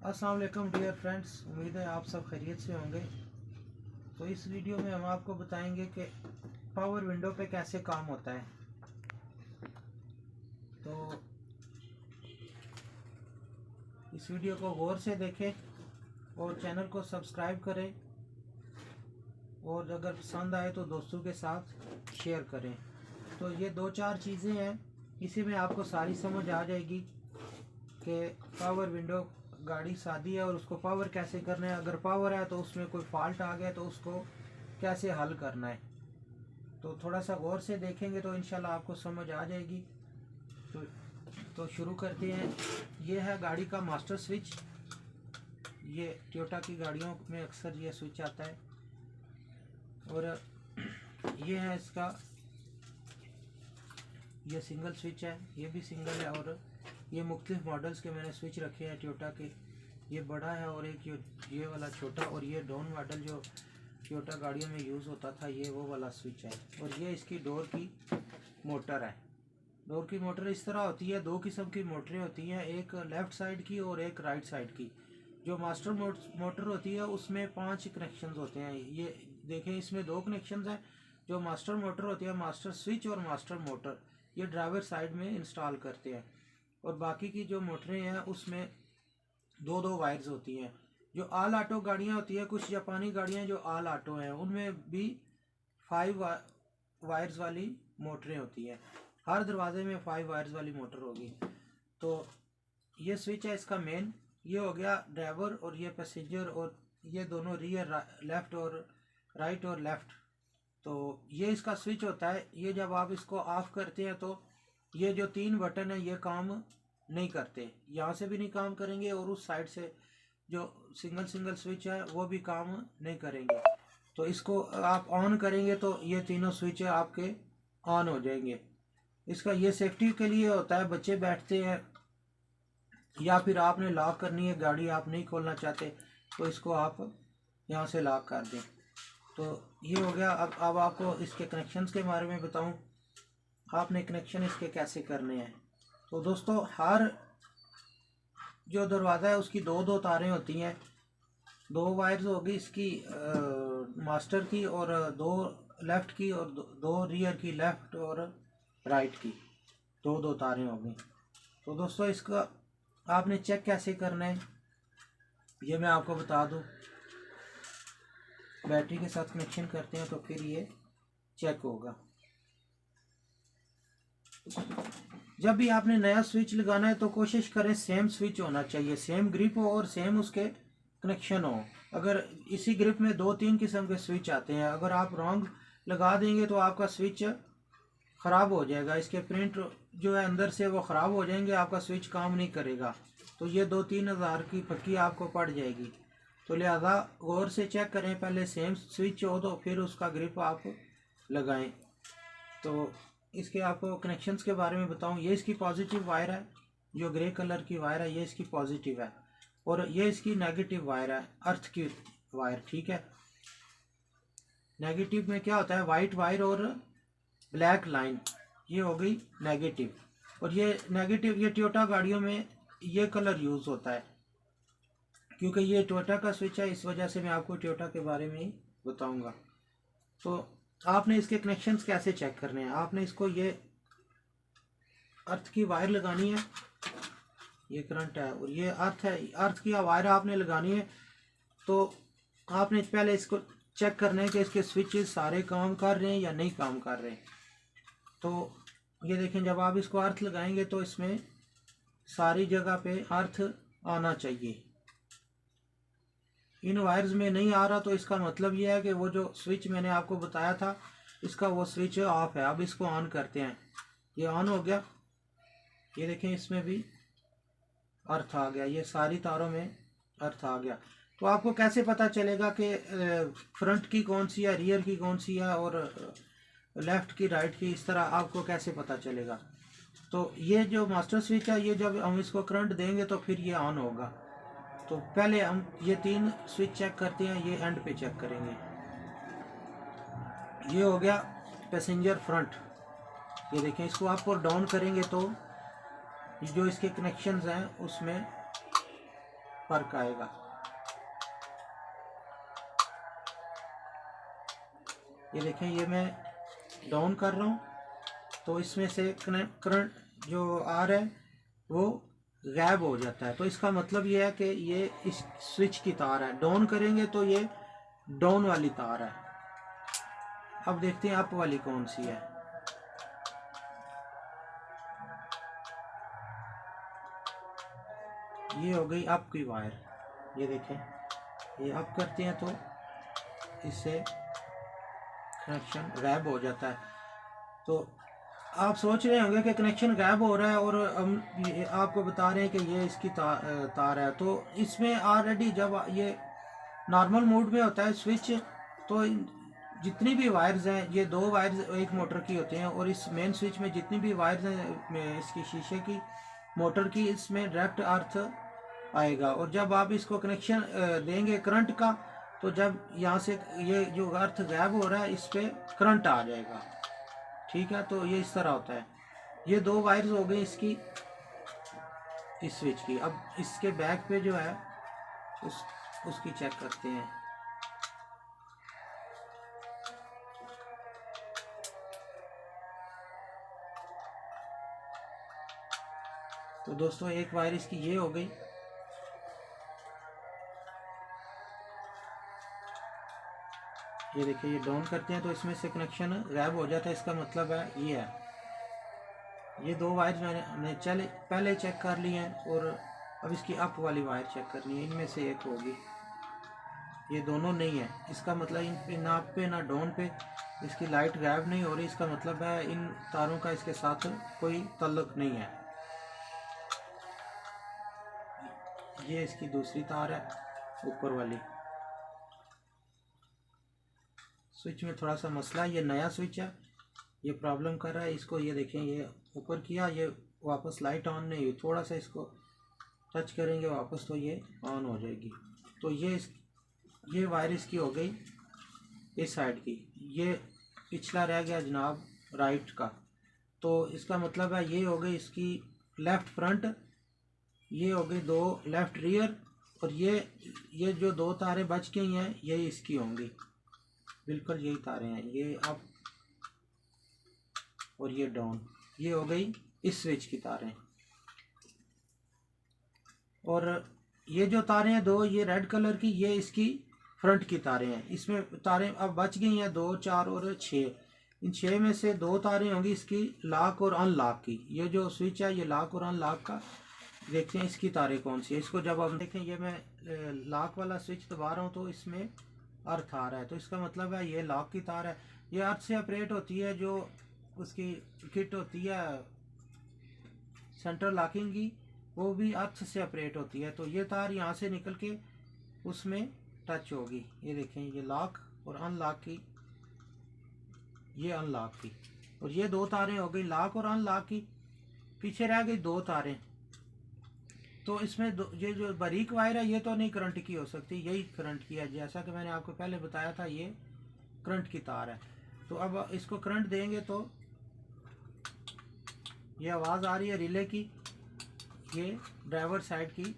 अस्सलाम वालेकुम dear friends, उम्मीद है आप सब खैरियत से होंगे। तो इस वीडियो में हम आपको बताएंगे कि पावर विंडो पे कैसे काम होता है। तो इस वीडियो को गौर से देखें और चैनल को सब्सक्राइब करें, और अगर पसंद आए तो दोस्तों के साथ शेयर करें। तो ये दो चार चीज़ें हैं, इसी में आपको सारी समझ आ जाएगी कि पावर विंडो गाड़ी सादी है और उसको पावर कैसे करना है। अगर पावर है तो उसमें कोई फॉल्ट आ गया तो उसको कैसे हल करना है। तो थोड़ा सा गौर से देखेंगे तो इंशाल्लाह आपको समझ आ जाएगी। तो शुरू करते हैं। ये है गाड़ी का मास्टर स्विच। ये टोयोटा की गाड़ियों में अक्सर ये स्विच आता है। और ये है इसका, ये सिंगल स्विच है, ये भी सिंगल है। और ये मुख्तलिफ मॉडल्स के मैंने स्विच रखे हैं टोयोटा के। ये बड़ा है और एक ये वाला छोटा, और ये डाउन मॉडल जो टोयोटा गाड़ियों में यूज़ होता था, ये वो वाला स्विच है। और ये इसकी डोर की मोटर है। डोर की मोटर इस तरह होती है, दो किस्म की मोटरें होती हैं, एक लेफ़्ट साइड की और एक राइट साइड की। जो मास्टर मोटर होती है उसमें 5 कनेक्शंस होते हैं। ये देखें, इसमें 2 कनेक्शंस हैं। जो मास्टर मोटर होती है, मास्टर स्विच और मास्टर मोटर, ये ड्राइवर साइड में इंस्टॉल करते हैं। और बाकी की जो मोटरें हैं उसमें 2-2 वायर्स होती हैं। जो ऑल ऑटो गाड़ियाँ होती है, कुछ जापानी गाड़ियाँ जो ऑल ऑटो हैं, उनमें भी 5 वायर्स वाली मोटरें होती हैं। हर दरवाजे में 5 वायर्स वाली मोटर होगी। तो ये स्विच है इसका मेन। ये हो गया ड्राइवर, और ये पैसेंजर, और ये दोनों रियर, लेफ़्ट और राइट और लेफ़्ट। तो ये इसका स्विच होता है। ये जब आप इसको ऑफ करते हैं तो ये जो 3 बटन है ये काम नहीं करते, यहाँ से भी नहीं काम करेंगे, और उस साइड से जो सिंगल स्विच है वो भी काम नहीं करेंगे। तो इसको आप ऑन करेंगे तो ये तीनों स्विच आपके ऑन हो जाएंगे। इसका ये सेफ्टी के लिए होता है, बच्चे बैठते हैं या फिर आपने लॉक करनी है गाड़ी, आप नहीं खोलना चाहते, तो इसको आप यहाँ से लॉक कर दें। तो ये हो गया। अब आपको इसके कनेक्शंस के बारे में बताऊं, आपने कनेक्शन इसके कैसे करने हैं। तो दोस्तों, हर जो दरवाज़ा है उसकी 2-2 तारें होती हैं। 2 वायर्स होगी इसकी मास्टर की, और 2 लेफ़्ट की, और 2 रियर की, लेफ़्ट और राइट की 2-2 तारें होंगी। तो दोस्तों, इसका आपने चेक कैसे करना है ये मैं आपको बता दूं। बैटरी के साथ कनेक्शन करते हैं तो फिर ये चेक होगा। जब भी आपने नया स्विच लगाना है तो कोशिश करें सेम स्विच होना चाहिए, सेम ग्रिप हो और सेम उसके कनेक्शन हो। अगर इसी ग्रिप में 2-3 किस्म के स्विच आते हैं, अगर आप रॉन्ग लगा देंगे तो आपका स्विच ख़राब हो जाएगा। इसके प्रिंट जो है अंदर से वो ख़राब हो जाएंगे, आपका स्विच काम नहीं करेगा। तो ये 2-3 हज़ार की पक्की आपको पड़ जाएगी। तो लिहाजा गौर से चेक करें, पहले सेम स्विच हो तो फिर उसका ग्रिप आप लगाएं। तो इसके आपको कनेक्शंस के बारे में बताऊं। ये इसकी पॉजिटिव वायर है, जो ग्रे कलर की वायर है ये इसकी पॉजिटिव है, और ये इसकी नेगेटिव वायर है, अर्थ की वायर। ठीक है, नेगेटिव में क्या होता है, वाइट वायर और ब्लैक लाइन, ये हो गई नेगेटिव। और ये नेगेटिव, ये टोयोटा गाड़ियों में ये कलर यूज़ होता है, क्योंकि ये टोयोटा का स्विच है, इस वजह से मैं आपको टोयोटा के बारे में ही बताऊंगा। तो आपने इसके कनेक्शंस कैसे चेक करने हैं। आपने इसको ये अर्थ की वायर लगानी है, ये करंट है और ये अर्थ है, अर्थ की वायर आपने लगानी है। तो आपने पहले इसको चेक करना है कि इसके स्विचेस सारे काम कर रहे हैं या नहीं काम कर रहे हैं। तो ये देखें, जब आप इसको अर्थ लगाएंगे तो इसमें सारी जगह पे अर्थ आना चाहिए। इन वायर्स में नहीं आ रहा तो इसका मतलब ये है कि वो जो स्विच मैंने आपको बताया था, इसका वो स्विच ऑफ है। अब इसको ऑन करते हैं, ये ऑन हो गया। ये देखें, इसमें भी अर्थ आ गया, ये सारी तारों में अर्थ आ गया। तो आपको कैसे पता चलेगा कि फ्रंट की कौन सी है, रियर की कौन सी है, और लेफ़्ट की, राइट की, इस तरह आपको कैसे पता चलेगा। तो ये जो मास्टर स्विच है, ये जब हम इसको करंट देंगे तो फिर ये ऑन होगा। तो पहले हम ये 3 स्विच चेक करते हैं, ये एंड पे चेक करेंगे। ये हो गया पैसेंजर फ्रंट। ये देखें, इसको आप और डाउन करेंगे तो जो इसके कनेक्शंस हैं उसमें फर्क आएगा। ये देखें, ये मैं डाउन कर रहा हूँ तो इसमें से करंट जो आ रहा है वो गायब हो जाता है। तो इसका मतलब ये है कि ये इस स्विच की तार है। डाउन करेंगे तो ये डाउन वाली तार है। अब देखते हैं अप वाली कौन सी है। ये हो गई अप की वायर। ये देखें, ये अप करते हैं तो इससे कनेक्शन गायब हो जाता है। तो आप सोच रहे होंगे कि कनेक्शन गायब हो रहा है और हम आपको बता रहे हैं कि ये इसकी तार है। तो इसमें ऑलरेडी जब ये नॉर्मल मोड में होता है स्विच, तो जितनी भी वायर्स हैं, ये 2 वायर्स एक मोटर की होती हैं, और इस मेन स्विच में जितनी भी वायर्स हैं इसकी शीशे की मोटर की, इसमें डायरेक्ट अर्थ आएगा। और जब आप इसको कनेक्शन देंगे करंट का, तो जब यहाँ से ये जो अर्थ गायब हो रहा है इस पर करंट आ जाएगा। ठीक है, तो ये इस तरह होता है। ये 2 वायर्स हो गई इसकी, इस स्विच की। अब इसके बैक पे जो है उसकी चेक करते हैं। तो दोस्तों एक वायर इसकी ये हो गई। ये देखिए, ये डाउन करते हैं तो इसमें से कनेक्शन गायब हो जाता है। इसका मतलब है ये है। ये 2 वायर हमने पहले चेक कर ली हैं, और अब इसकी अप वाली वायर चेक करनी है। इनमें से एक होगी, ये दोनों नहीं है। इसका मतलब इन पे ना अप पे ना डाउन पे इसकी लाइट गायब नहीं हो रही। इसका मतलब है इन तारों का इसके साथ कोई ताल्लुक नहीं है। ये इसकी दूसरी तार है, ऊपर वाली। स्विच में थोड़ा सा मसला है, ये नया स्विच है, ये प्रॉब्लम कर रहा है इसको। ये देखें, ये ऊपर किया, ये वापस लाइट ऑन नहीं हुई। थोड़ा सा इसको टच करेंगे वापस तो ये ऑन हो जाएगी। तो ये वायर इसकी हो गई इस साइड की। ये पिछला रह गया जनाब राइट का। तो इसका मतलब है ये हो गई इसकी लेफ़्ट फ्रंट, ये हो गई 2 लेफ़्ट रियर, और ये जो 2 तारें बच गई हैं ये इसकी होंगी। बिल्कुल यही तारें हैं, ये अप और ये डाउन। ये हो गई इस स्विच की तारें। और ये जो तारें हैं 2, ये रेड कलर की, ये इसकी फ्रंट की तारें हैं। इसमें तारें अब बच गई हैं 2, 4 और 6। इन 6 में से 2 तारें होंगी इसकी लॉक और अनलॉक की। ये जो स्विच है ये लॉक और अनलॉक का। देखते हैं इसकी तारें कौन सी है। इसको जब हम देखें, ये मैं लॉक वाला स्विच दबा रहा हूँ तो इसमें अर्थ आ रहा है। तो इसका मतलब है ये लॉक की तार है। ये अर्थ से ऑपरेट होती है, जो उसकी किट होती है सेंटर लॉकिंग की, वो भी अर्थ से ऑपरेट होती है। तो ये तार यहाँ से निकल के उसमें टच होगी। ये देखें, ये लॉक और अनलॉक की, ये अनलॉक की। और ये 2 तारें हो गई लॉक और अनलॉक की। पीछे रह गई 2 तारें। तो इसमें ये जो बारीक वायर है ये तो नहीं करंट की हो सकती, यही करंट की है। जैसा कि मैंने आपको पहले बताया था, ये करंट की तार है। तो अब इसको करंट देंगे तो ये आवाज़ आ रही है रिले की, ये ड्राइवर साइड की।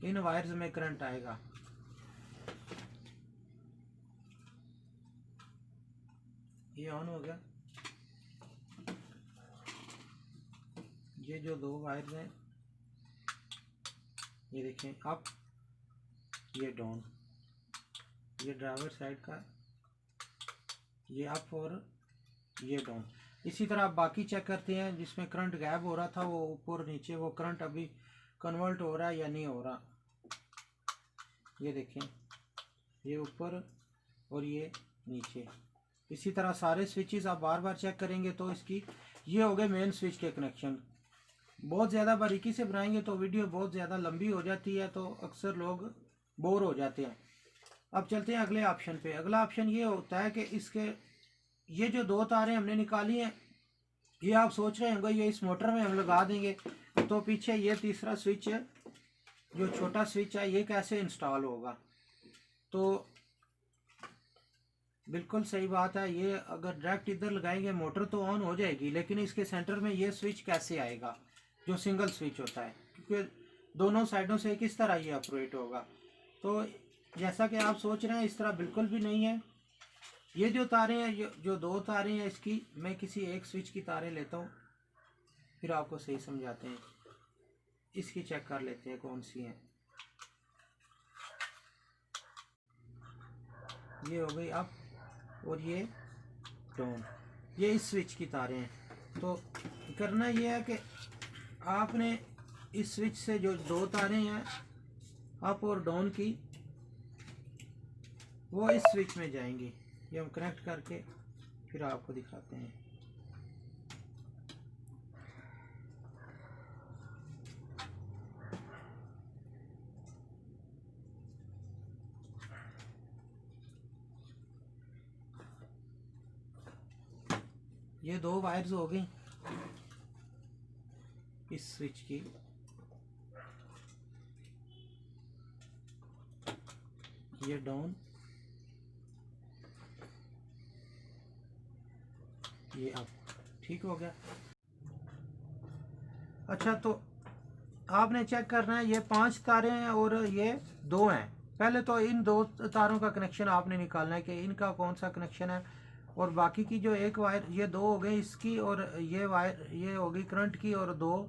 इन वायर्स में करंट आएगा। ये ऑन हो गया। ये जो 2 वायर्स हैं, ये देखें अप, ये डाउन, ये ड्राइवर साइड का, ये अप और ये डाउन। इसी तरह आप बाकी चेक करते हैं। जिसमें करंट गायब हो रहा था वो ऊपर नीचे, वो करंट अभी कन्वर्ट हो रहा है या नहीं हो रहा। ये देखें, ये ऊपर और ये नीचे। इसी तरह सारे स्विचेस आप बार बार चेक करेंगे तो इसकी ये हो गए मेन स्विच के कनेक्शन। बहुत ज़्यादा बारीकी से बनाएंगे तो वीडियो बहुत ज़्यादा लंबी हो जाती है, तो अक्सर लोग बोर हो जाते हैं। अब चलते हैं अगले ऑप्शन पे। अगला ऑप्शन ये होता है कि इसके ये जो 2 तारें हमने निकाली हैं, ये आप सोच रहे होंगे ये इस मोटर में हम लगा देंगे, तो पीछे ये तीसरा स्विच है, जो छोटा स्विच है, ये कैसे इंस्टॉल होगा। तो बिल्कुल सही बात है, ये अगर डायरेक्ट इधर लगाएंगे मोटर तो ऑन हो जाएगी, लेकिन इसके सेंटर में ये स्विच कैसे आएगा जो सिंगल स्विच होता है। क्योंकि दोनों साइडों से किस तरह ये ऑपरेट होगा। तो जैसा कि आप सोच रहे हैं इस तरह बिल्कुल भी नहीं है। ये जो तारें हैं, जो दो तारें हैं इसकी, मैं किसी एक स्विच की तारें लेता हूँ फिर आपको सही समझाते हैं। इसकी चेक कर लेते हैं कौन सी हैं। ये हो गई अप और ये डाउन, ये इस स्विच की तारें हैं। तो करना ये है कि आपने इस स्विच से जो दो तारें हैं अप और डाउन की, वो इस स्विच में जाएंगी। ये हम कनेक्ट करके फिर आपको दिखाते हैं। ये दो वायर्स हो गई इस स्विच की। ये डाउन, ये अप, ठीक हो गया। अच्छा, तो आपने चेक करना है, ये 5 तारें हैं और ये 2 हैं। पहले तो इन 2 तारों का कनेक्शन आपने निकालना है कि इनका कौन सा कनेक्शन है, और बाकी की जो एक वायर, ये 2 हो गई इसकी, और ये वायर ये होगी करंट की, और 2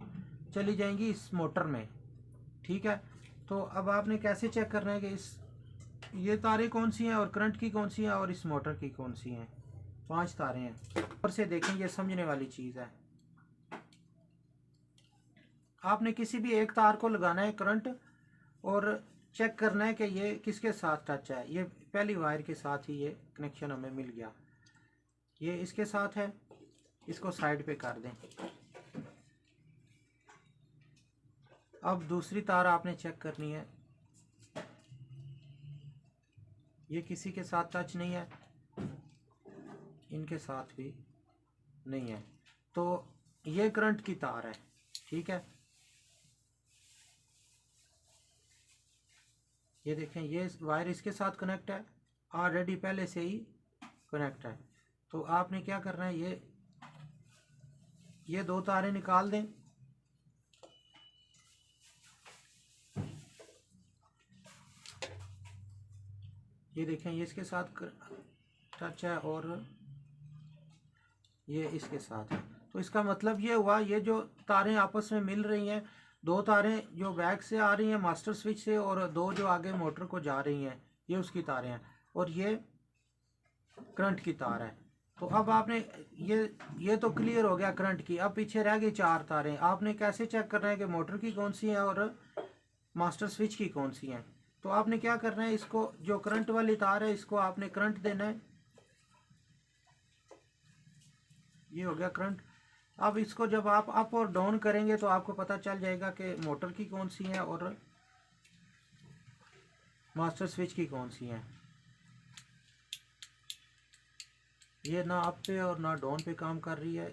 चली जाएंगी इस मोटर में, ठीक है। तो अब आपने कैसे चेक करना है कि इस ये तारें कौन सी हैं और करंट की कौन सी हैं और इस मोटर की कौन सी हैं। 5 तारें हैं, ऊपर से देखें, ये समझने वाली चीज़ है। आपने किसी भी एक तार को लगाना है करंट, और चेक करना है कि ये किसके साथ टच है। ये पहली वायर के साथ ही ये कनेक्शन हमें मिल गया, ये इसके साथ है, इसको साइड पे कर दें। अब दूसरी तार आपने चेक करनी है, ये किसी के साथ टच नहीं है, इनके साथ भी नहीं है, तो ये करंट की तार है, ठीक है। ये देखें, ये वायर इसके साथ कनेक्ट है, ऑलरेडी पहले से ही कनेक्ट है। तो आपने क्या करना है, ये 2 तारें निकाल दें। ये देखें, ये इसके साथ टच है और ये इसके साथ है। तो इसका मतलब ये हुआ, ये जो तारें आपस में मिल रही हैं, 2 तारें जो बैक से आ रही हैं मास्टर स्विच से, और 2 जो आगे मोटर को जा रही हैं, ये उसकी तारें हैं, और ये करंट की तार है। तो अब आपने ये तो क्लियर हो गया करंट की। अब पीछे रह गई 4 तारें। आपने कैसे चेक करना है कि मोटर की कौन सी है और मास्टर स्विच की कौन सी हैं। तो आपने क्या करना है, इसको जो करंट वाली तार है इसको आपने करंट देना है, ये हो गया करंट। अब इसको जब आप अप और डाउन करेंगे तो आपको पता चल जाएगा कि मोटर की कौन सी है और मास्टर स्विच की कौन सी है। ये ना अप पे और ना डाउन पे काम कर रही है,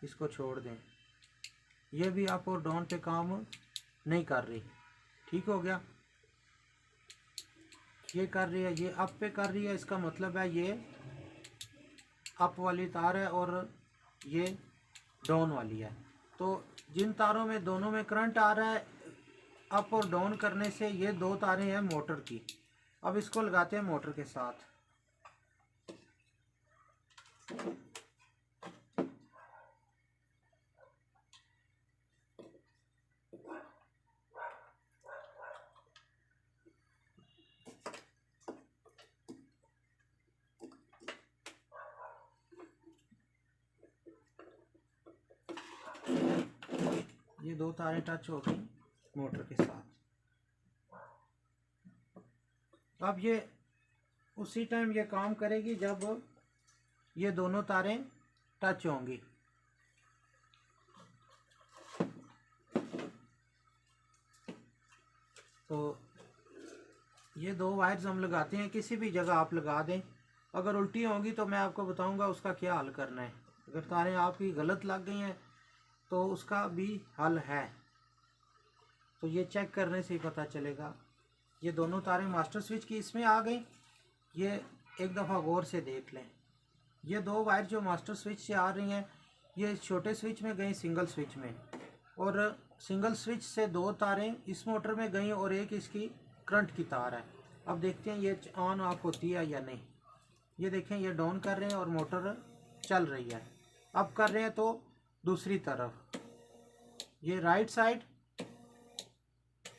इसको छोड़ दें। ये भी अप और डाउन पे काम नहीं कर रही, ठीक हो गया। ये कर रही है, ये अप पे कर रही है, इसका मतलब है ये अप वाली तार है और ये डाउन वाली है। तो जिन तारों में दोनों में करंट आ रहा है अप और डाउन करने से, ये 2 तारें हैं मोटर की। अब इसको लगाते हैं मोटर के साथ। ये 2 तारें टच हो गई मोटर के साथ। अब ये उसी टाइम ये काम करेगी जब ये दोनों तारें टच होंगी। तो ये 2 वायर्स हम लगाते हैं, किसी भी जगह आप लगा दें। अगर उल्टी होंगी तो मैं आपको बताऊंगा उसका क्या हल करना है। अगर तारें आपकी गलत लग गई हैं तो उसका भी हल है। तो ये चेक करने से ही पता चलेगा। ये दोनों तारें मास्टर स्विच की इसमें आ गई, ये एक दफ़ा गौर से देख लें। ये 2 वायर जो मास्टर स्विच से आ रही हैं, ये छोटे स्विच में गई सिंगल स्विच में, और सिंगल स्विच से 2 तारें इस मोटर में गई और एक इसकी करंट की तार है। अब देखते हैं ये ऑन ऑफ होती है या नहीं। ये देखें ये डाउन कर रहे हैं और मोटर चल रही है। अब कर रहे हैं तो दूसरी तरफ, ये राइट साइड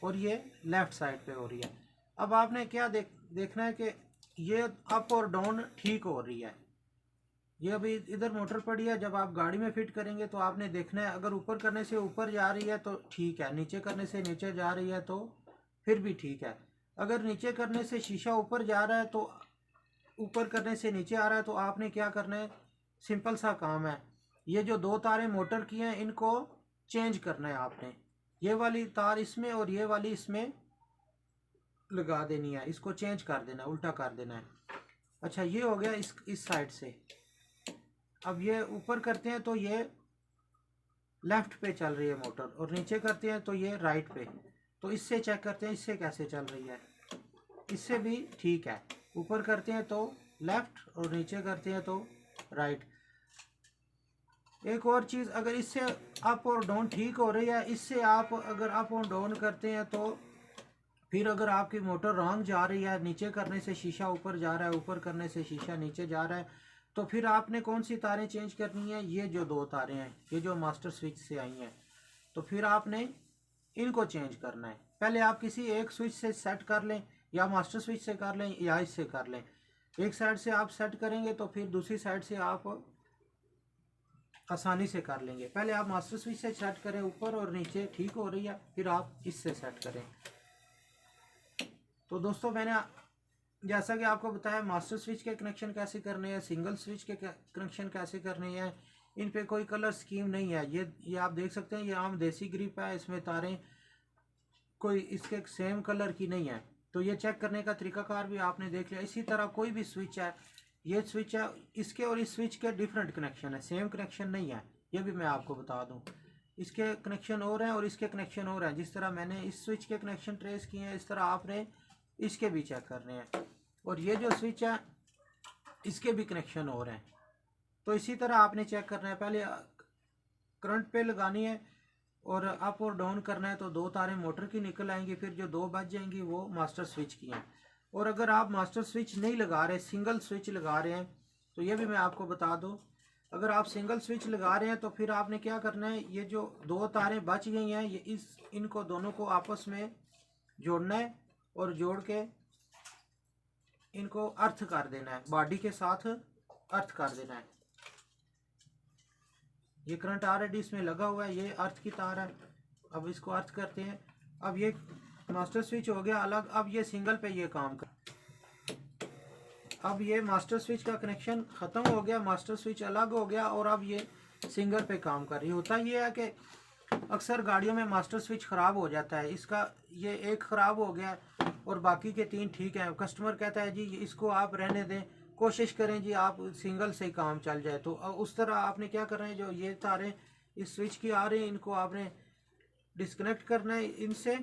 और ये लेफ़्ट साइड पे हो रही है। अब आपने क्या देखना है कि ये अप और डाउन ठीक हो रही है। ये अभी इधर मोटर पड़ी है, जब आप गाड़ी में फिट करेंगे तो आपने देखना है अगर ऊपर करने से ऊपर जा रही है तो ठीक है, नीचे करने से नीचे जा रही है तो फिर भी ठीक है। अगर नीचे करने से शीशा ऊपर जा रहा है तो ऊपर करने से नीचे आ रहा है तो आपने क्या करना है, सिंपल सा काम है, ये जो 2 तारें मोटर की हैं इनको चेंज करना है आपने। ये वाली तार इसमें और ये वाली इसमें लगा देनी है, इसको चेंज कर देना है, उल्टा कर देना है। अच्छा ये हो गया इस साइड से। अब ये ऊपर करते हैं तो ये लेफ़्ट पे चल रही है मोटर और नीचे करते हैं तो ये राइट पे। तो इससे चेक करते हैं इससे कैसे चल रही है, इससे भी ठीक है। ऊपर करते हैं तो लेफ़्ट और नीचे करते हैं तो राइट। एक और चीज़, अगर इससे अप और डाउन ठीक हो रही है, इससे आप अगर अप और डाउन करते हैं तो फिर अगर आपकी मोटर रॉन्ग जा रही है, नीचे करने से शीशा ऊपर जा रहा है, ऊपर करने से शीशा नीचे जा रहा है, तो फिर आपने कौन सी तारें चेंज करनी है, ये जो 2 तारें हैं ये जो मास्टर स्विच से आई हैं, तो फिर आपने इनको चेंज करना है। पहले आप किसी एक स्विच से सेट कर लें, या मास्टर स्विच से कर लें या इससे कर लें। एक साइड से आप सेट करेंगे तो फिर दूसरी साइड से आप आसानी से कर लेंगे। पहले आप मास्टर स्विच से सेट करें, ऊपर और नीचे ठीक हो रही है, फिर आप इससे सेट करें। तो दोस्तों मैंने जैसा कि आपको बताया मास्टर स्विच के कनेक्शन कैसे करने हैं, सिंगल स्विच के कनेक्शन कैसे करने हैं, इन पे कोई कलर स्कीम नहीं है। ये आप देख सकते हैं, ये आम देसी ग्रिप है, इसमें तारें कोई इसके सेम कलर की नहीं है। तो ये चेक करने का तरीकाकार भी आपने देख लिया। इसी तरह कोई भी स्विच है, ये स्विच है, इसके और इस स्विच के डिफरेंट कनेक्शन है, सेम कनेक्शन नहीं है, ये भी मैं आपको बता दूं। इसके कनेक्शन और हैं और इसके कनेक्शन और हैं। जिस तरह मैंने इस स्विच के कनेक्शन ट्रेस किए हैं, इस तरह आपने इसके भी चेक करने हैं। और ये जो स्विच है इसके भी कनेक्शन और हैं, तो इसी तरह आपने चेक करना है। पहले करंट पे लगानी है और अप और डाउन करना है, तो 2 तारें मोटर की निकल आएंगी, फिर जो 2 बच जाएंगी वो मास्टर स्विच की हैं। और अगर आप मास्टर स्विच नहीं लगा रहे, सिंगल स्विच लगा रहे हैं, तो ये भी मैं आपको बता दूं, अगर आप सिंगल स्विच लगा रहे हैं तो फिर आपने क्या करना है, ये जो 2 तारें बच गई हैं ये इनको दोनों को आपस में जोड़ना है और जोड़ के इनको अर्थ कर देना है, बॉडी के साथ अर्थ कर देना है। ये करंट ऑलरेडी इसमें लगा हुआ है, ये अर्थ की तार है। अब इसको अर्थ करते हैं। अब ये मास्टर स्विच हो गया अलग, अब ये सिंगल पे ये काम कर, अब ये मास्टर स्विच का कनेक्शन ख़त्म हो गया, मास्टर स्विच अलग हो गया और अब ये सिंगल पे काम कर रही। होता ये है कि अक्सर गाड़ियों में मास्टर स्विच ख़राब हो जाता है, इसका ये एक ख़राब हो गया और बाकी के 3 ठीक हैं। कस्टमर कहता है जी इसको आप रहने दें, कोशिश करें जी आप सिंगल से ही काम चल जाए। तो उस तरह आपने क्या करना है, जो ये तारें इस स्विच की आ रही हैं इनको आपने डिस्कनेक्ट करना है, इनसे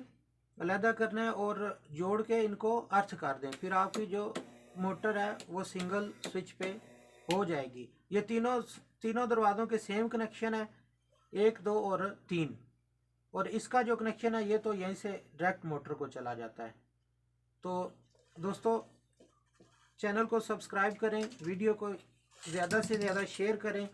अलहदा करना है और जोड़ के इनको अर्थ कर दें, फिर आपकी जो मोटर है वो सिंगल स्विच पे हो जाएगी। ये तीनों दरवाज़ों के सेम कनेक्शन है, 1, 2 और 3, और इसका जो कनेक्शन है ये तो यहीं से डायरेक्ट मोटर को चला जाता है। तो दोस्तों चैनल को सब्सक्राइब करें, वीडियो को ज़्यादा से ज़्यादा शेयर करें